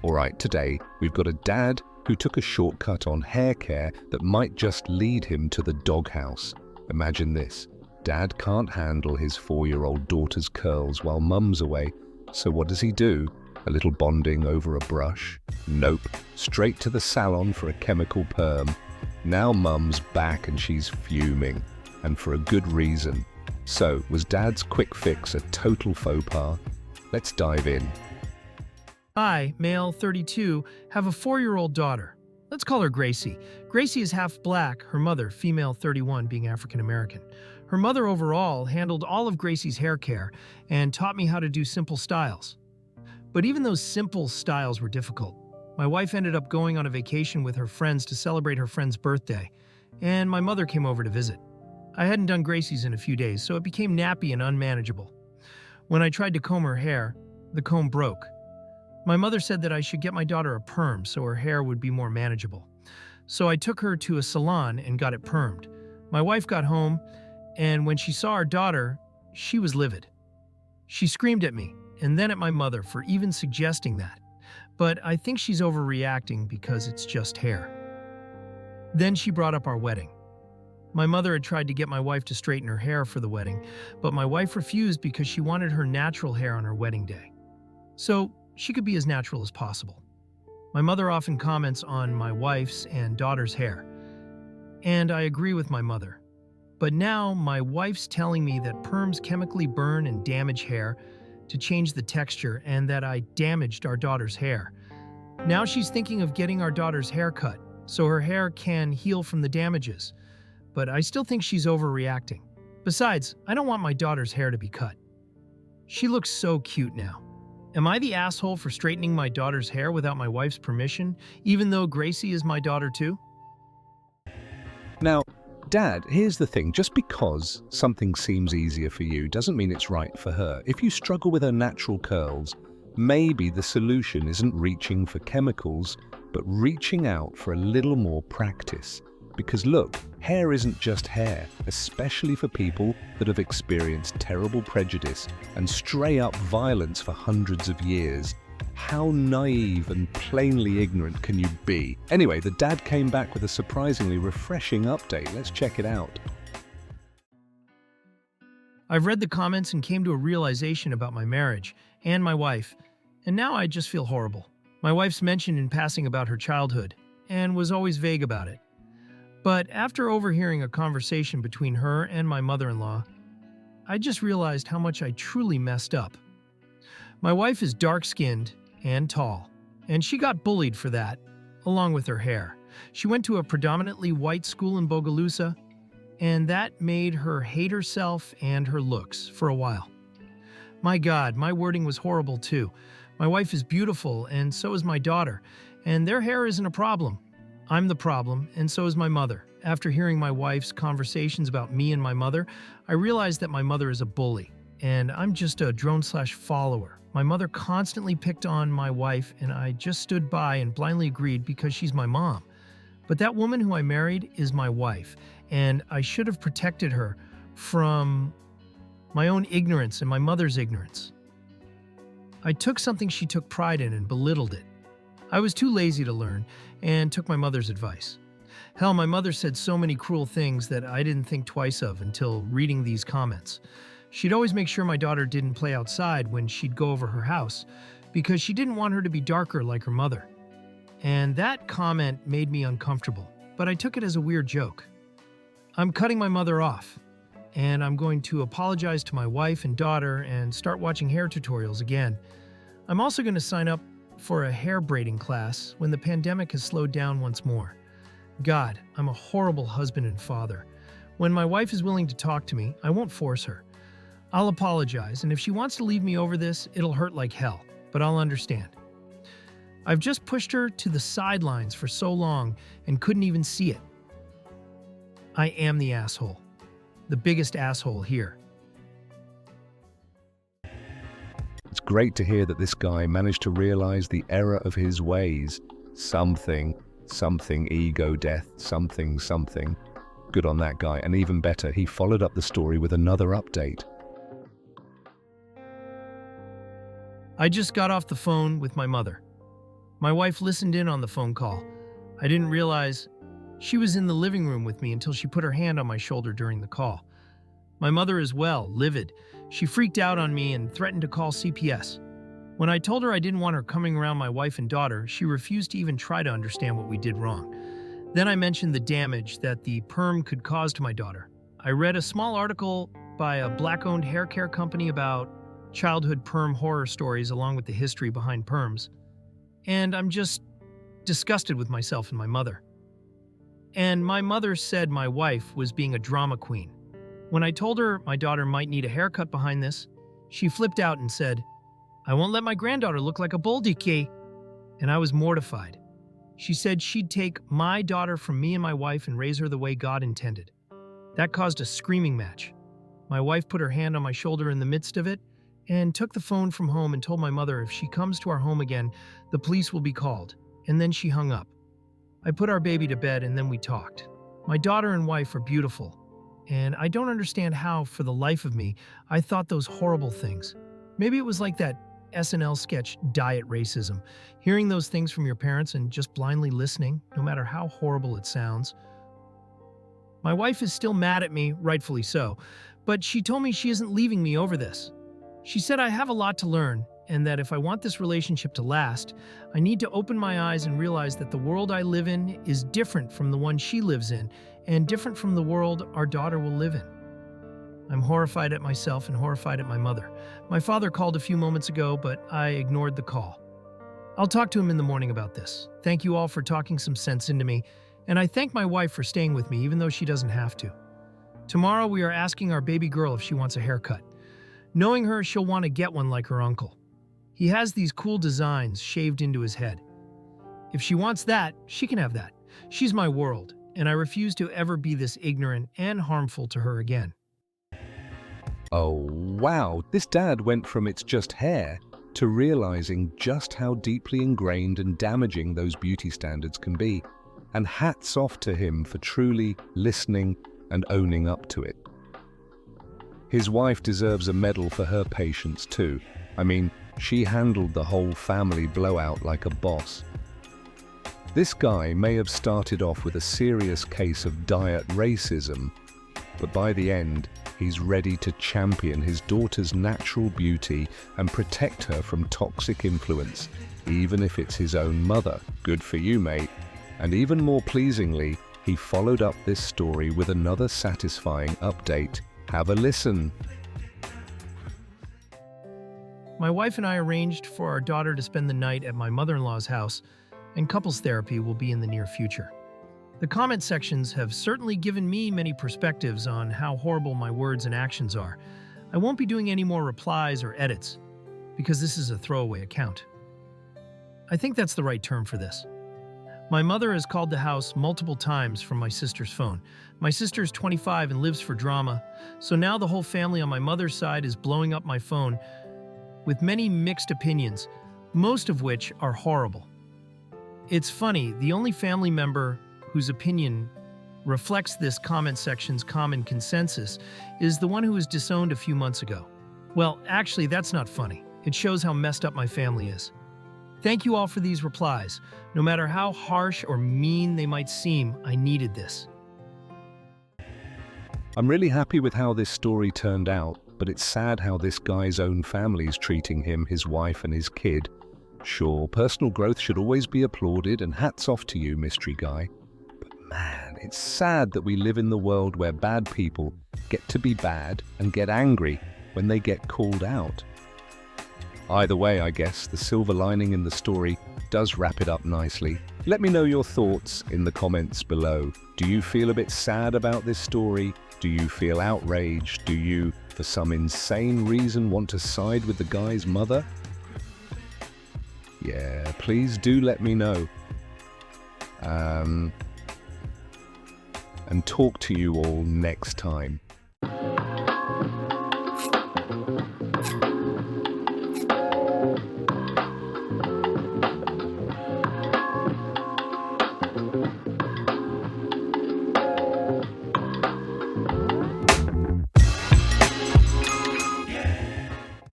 Alright, today we've got a dad who took a shortcut on hair care that might just lead him to the doghouse. Imagine this. Dad can't handle his 4-year-old daughter's curls while mum's away, so what does he do? A little bonding over a brush? Nope, straight to the salon for a chemical perm. Now mum's back and she's fuming, and for a good reason. So, was Dad's quick fix a total faux pas? Let's dive in. I, male 32, have a 4-year-old daughter. Let's call her Gracie. Gracie is half black, her mother, female 31, being African American. Her mother overall handled all of Gracie's hair care and taught me how to do simple styles. But even those simple styles were difficult. My wife ended up going on a vacation with her friends to celebrate her friend's birthday, and my mother came over to visit. I hadn't done Gracie's in a few days, so it became nappy and unmanageable. When I tried to comb her hair, the comb broke. My mother said that I should get my daughter a perm so her hair would be more manageable. So I took her to a salon and got it permed. My wife got home, and when she saw our daughter, she was livid. She screamed at me, and then at my mother for even suggesting that. But I think she's overreacting because it's just hair. Then she brought up our wedding. My mother had tried to get my wife to straighten her hair for the wedding, but my wife refused because she wanted her natural hair on her wedding day. So she could be as natural as possible. My mother often comments on my wife's and daughter's hair, and I agree with my mother. But now my wife's telling me that perms chemically burn and damage hair to change the texture and that I damaged our daughter's hair. Now she's thinking of getting our daughter's hair cut so her hair can heal from the damages. But I still think she's overreacting. Besides, I don't want my daughter's hair to be cut. She looks so cute now. Am I the asshole for straightening my daughter's hair without my wife's permission, even though Gracie is my daughter too? Now, Dad, here's the thing. Just because something seems easier for you doesn't mean it's right for her. If you struggle with her natural curls, maybe the solution isn't reaching for chemicals, but reaching out for a little more practice. Because look, hair isn't just hair, especially for people that have experienced terrible prejudice and stray-up violence for hundreds of years. How naive and plainly ignorant can you be? Anyway, the dad came back with a surprisingly refreshing update. Let's check it out. I've read the comments and came to a realization about my marriage and my wife, and now I just feel horrible. My wife's mentioned in passing about her childhood and was always vague about it. But after overhearing a conversation between her and my mother-in-law, I just realized how much I truly messed up. My wife is dark-skinned and tall, and she got bullied for that, along with her hair. She went to a predominantly white school in Bogalusa, and that made her hate herself and her looks for a while. My God, my wording was horrible too. My wife is beautiful, and so is my daughter, and their hair isn't a problem. I'm the problem, and so is my mother. After hearing my wife's conversations about me and my mother, I realized that my mother is a bully, and I'm just a drone/follower. My mother constantly picked on my wife, and I just stood by and blindly agreed because she's my mom. But that woman who I married is my wife, and I should have protected her from my own ignorance and my mother's ignorance. I took something she took pride in and belittled it. I was too lazy to learn and took my mother's advice. Hell, my mother said so many cruel things that I didn't think twice of until reading these comments. She'd always make sure my daughter didn't play outside when she'd go over her house because she didn't want her to be darker like her mother. And that comment made me uncomfortable, but I took it as a weird joke. I'm cutting my mother off, and I'm going to apologize to my wife and daughter and start watching hair tutorials again. I'm also going to sign up for a hair braiding class when the pandemic has slowed down once more. God, I'm a horrible husband and father. When my wife is willing to talk to me, I won't force her. I'll apologize, and if she wants to leave me over this, it'll hurt like hell, but I'll understand. I've just pushed her to the sidelines for so long and couldn't even see it. I am the asshole. The biggest asshole here. It's great to hear that this guy managed to realize the error of his ways. Something, ego death, something. Good on that guy, and even better, he followed up the story with another update. I just got off the phone with my mother. My wife listened in on the phone call. I didn't realize she was in the living room with me until she put her hand on my shoulder during the call. My mother as well, livid. She freaked out on me and threatened to call CPS. When I told her I didn't want her coming around my wife and daughter, she refused to even try to understand what we did wrong. Then I mentioned the damage that the perm could cause to my daughter. I read a small article by a black-owned hair care company about childhood perm horror stories along with the history behind perms. And I'm just disgusted with myself and my mother. And my mother said my wife was being a drama queen. When I told her my daughter might need a haircut behind this, she flipped out and said, "I won't let my granddaughter look like a boldike." And I was mortified. She said she'd take my daughter from me and my wife and raise her the way God intended. That caused a screaming match. My wife put her hand on my shoulder in the midst of it and took the phone from home and told my mother if she comes to our home again, the police will be called. And then she hung up. I put our baby to bed and then we talked. My daughter and wife are beautiful, and I don't understand how, for the life of me, I thought those horrible things. Maybe it was like that SNL sketch, Diet Racism, hearing those things from your parents and just blindly listening, no matter how horrible it sounds. My wife is still mad at me, rightfully so, but she told me she isn't leaving me over this. She said I have a lot to learn, and that if I want this relationship to last, I need to open my eyes and realize that the world I live in is different from the one she lives in, and different from the world our daughter will live in. I'm horrified at myself and horrified at my mother. My father called a few moments ago, but I ignored the call. I'll talk to him in the morning about this. Thank you all for talking some sense into me, and I thank my wife for staying with me even though she doesn't have to. Tomorrow we are asking our baby girl if she wants a haircut. Knowing her, she'll want to get one like her uncle. He has these cool designs shaved into his head. If she wants that, she can have that. She's my world, and I refuse to ever be this ignorant and harmful to her again. Oh, wow, this dad went from it's just hair to realizing just how deeply ingrained and damaging those beauty standards can be. And hats off to him for truly listening and owning up to it. His wife deserves a medal for her patience too. I mean, she handled the whole family blowout like a boss. This guy may have started off with a serious case of diet racism, but by the end, he's ready to champion his daughter's natural beauty and protect her from toxic influence, even if it's his own mother. Good for you, mate. And even more pleasingly, he followed up this story with another satisfying update. Have a listen. My wife and I arranged for our daughter to spend the night at my mother-in-law's house, and couples therapy will be in the near future. The comment sections have certainly given me many perspectives on how horrible my words and actions are. I won't be doing any more replies or edits, because this is a throwaway account. I think that's the right term for this. My mother has called the house multiple times from my sister's phone. My sister's 25 and lives for drama, so now the whole family on my mother's side is blowing up my phone with many mixed opinions, most of which are horrible. It's funny, the only family member whose opinion reflects this comment section's common consensus is the one who was disowned a few months ago. Well, actually, that's not funny. It shows how messed up my family is. Thank you all for these replies. No matter how harsh or mean they might seem, I needed this. I'm really happy with how this story turned out, but it's sad how this guy's own family's treating him, his wife and his kid. Sure, personal growth should always be applauded, and hats off to you, mystery guy. But man, it's sad that we live in the world where bad people get to be bad and get angry when they get called out. Either way, I guess, the silver lining in the story does wrap it up nicely. Let me know your thoughts in the comments below. Do you feel a bit sad about this story? Do you feel outraged? Do you, for some insane reason, want to side with the guy's mother? Yeah, please do let me know. And talk to you all next time.